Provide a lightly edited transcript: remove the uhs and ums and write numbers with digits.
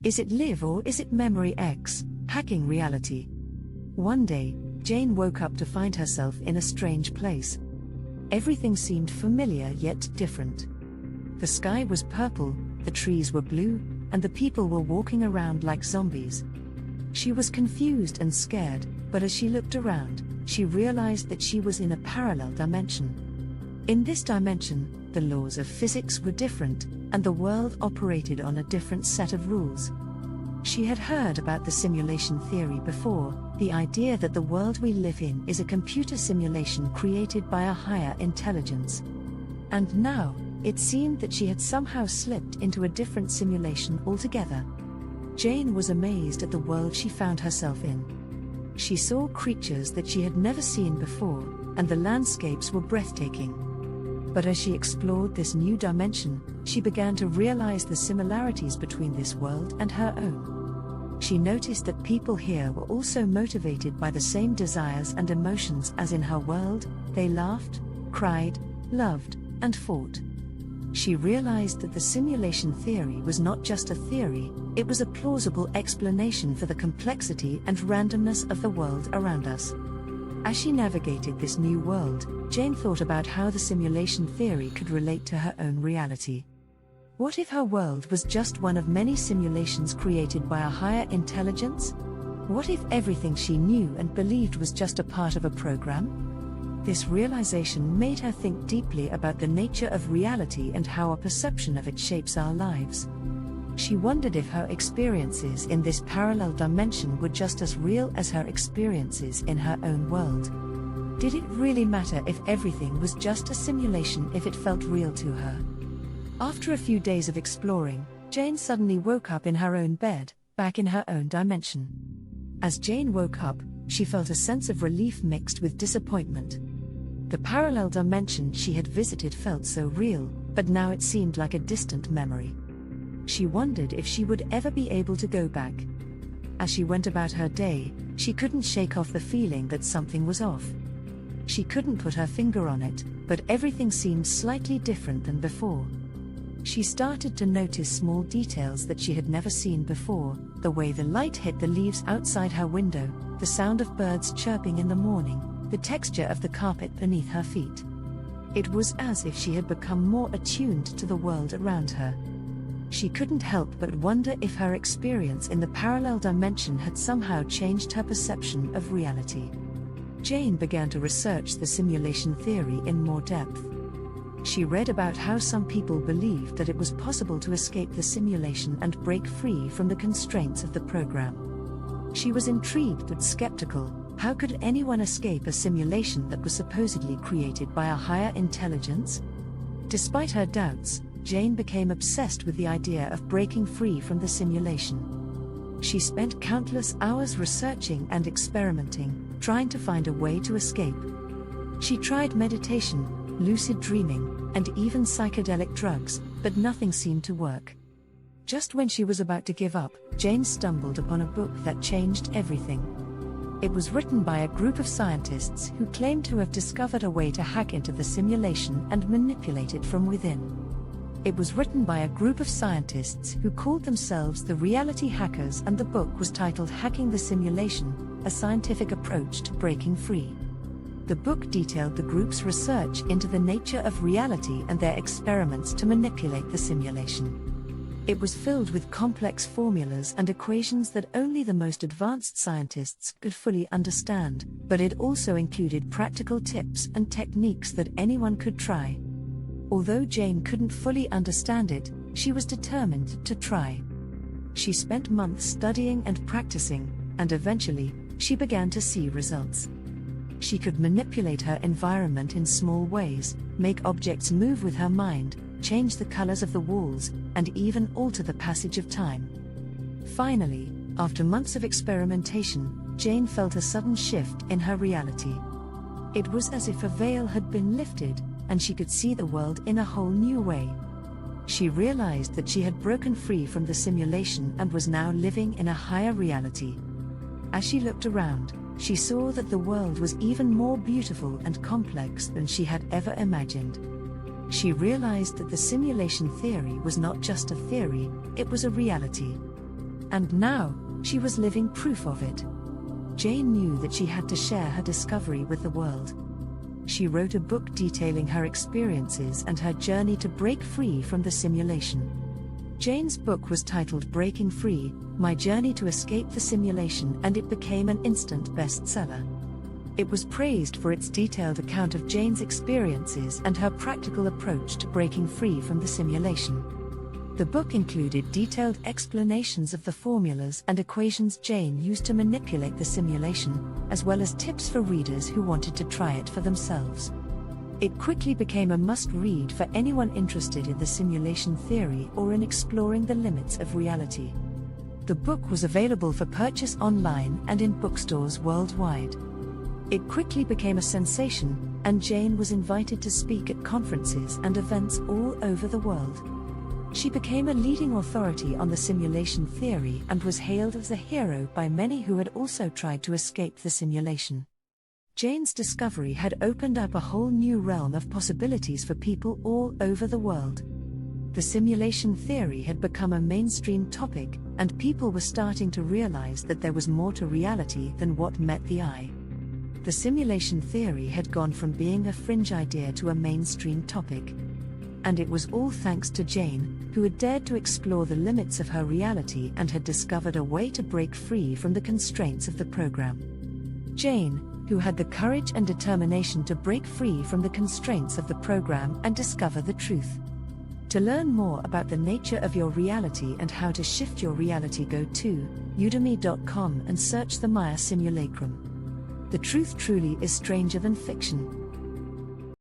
Is it Live or is it Memory X, hacking reality? One day, Jane woke up to find herself in a strange place. Everything seemed familiar yet different. The sky was purple, the trees were blue, and the people were walking around like zombies. She was confused and scared, but as she looked around, she realized that she was in a parallel dimension. In this dimension, the laws of physics were different, and the world operated on a different set of rules. She had heard about the simulation theory before, the idea that the world we live in is a computer simulation created by a higher intelligence. And now, it seemed that she had somehow slipped into a different simulation altogether. Jane was amazed at the world she found herself in. She saw creatures that she had never seen before, and the landscapes were breathtaking. But as she explored this new dimension, she began to realize the similarities between this world and her own. She noticed that people here were also motivated by the same desires and emotions as in her world. They laughed, cried, loved, and fought. She realized that the simulation theory was not just a theory, it was a plausible explanation for the complexity and randomness of the world around us. As she navigated this new world, Jane thought about how the simulation theory could relate to her own reality. What if her world was just one of many simulations created by a higher intelligence? What if everything she knew and believed was just a part of a program? This realization made her think deeply about the nature of reality and how our perception of it shapes our lives. She wondered if her experiences in this parallel dimension were just as real as her experiences in her own world. Did it really matter if everything was just a simulation if it felt real to her? After a few days of exploring, Jane suddenly woke up in her own bed, back in her own dimension. As Jane woke up, she felt a sense of relief mixed with disappointment. The parallel dimension she had visited felt so real, but now it seemed like a distant memory. She wondered if she would ever be able to go back. As she went about her day, she couldn't shake off the feeling that something was off. She couldn't put her finger on it, but everything seemed slightly different than before. She started to notice small details that she had never seen before, the way the light hit the leaves outside her window, the sound of birds chirping in the morning, the texture of the carpet beneath her feet. It was as if she had become more attuned to the world around her. She couldn't help but wonder if her experience in the parallel dimension had somehow changed her perception of reality. Jane began to research the simulation theory in more depth. She read about how some people believed that it was possible to escape the simulation and break free from the constraints of the program. She was intrigued but skeptical. How could anyone escape a simulation that was supposedly created by a higher intelligence? Despite her doubts, Jane became obsessed with the idea of breaking free from the simulation. She spent countless hours researching and experimenting, trying to find a way to escape. She tried meditation, lucid dreaming, and even psychedelic drugs, but nothing seemed to work. Just when she was about to give up, Jane stumbled upon a book that changed everything. It was written by a group of scientists who claimed to have discovered a way to hack into the simulation and manipulate it from within. It was written by a group of scientists who called themselves the Reality Hackers, and the book was titled Hacking the Simulation: A Scientific Approach to Breaking Free. The book detailed the group's research into the nature of reality and their experiments to manipulate the simulation. It was filled with complex formulas and equations that only the most advanced scientists could fully understand, but it also included practical tips and techniques that anyone could try. Although Jane couldn't fully understand it, she was determined to try. She spent months studying and practicing, and eventually, she began to see results. She could manipulate her environment in small ways, make objects move with her mind, change the colors of the walls, and even alter the passage of time. Finally, after months of experimentation, Jane felt a sudden shift in her reality. It was as if a veil had been lifted, and she could see the world in a whole new way. She realized that she had broken free from the simulation and was now living in a higher reality. As she looked around, she saw that the world was even more beautiful and complex than she had ever imagined. She realized that the simulation theory was not just a theory, it was a reality. And now, she was living proof of it. Jane knew that she had to share her discovery with the world. She wrote a book detailing her experiences and her journey to break free from the simulation. Jane's book was titled Breaking Free: My Journey to Escape the Simulation, and it became an instant bestseller. It was praised for its detailed account of Jane's experiences and her practical approach to breaking free from the simulation. The book included detailed explanations of the formulas and equations Jane used to manipulate the simulation, as well as tips for readers who wanted to try it for themselves. It quickly became a must-read for anyone interested in the simulation theory or in exploring the limits of reality. The book was available for purchase online and in bookstores worldwide. It quickly became a sensation, and Jane was invited to speak at conferences and events all over the world. She became a leading authority on the simulation theory and was hailed as a hero by many who had also tried to escape the simulation. Jane's discovery had opened up a whole new realm of possibilities for people all over the world. The simulation theory had become a mainstream topic, and people were starting to realize that there was more to reality than what met the eye. The simulation theory had gone from being a fringe idea to a mainstream topic. And it was all thanks to Jane, who had dared to explore the limits of her reality and had discovered a way to break free from the constraints of the program. Jane, who had the courage and determination to break free from the constraints of the program and discover the truth. To learn more about the nature of your reality and how to shift your reality, go to udemy.com and search the Maya Simulacrum. The truth truly is stranger than fiction.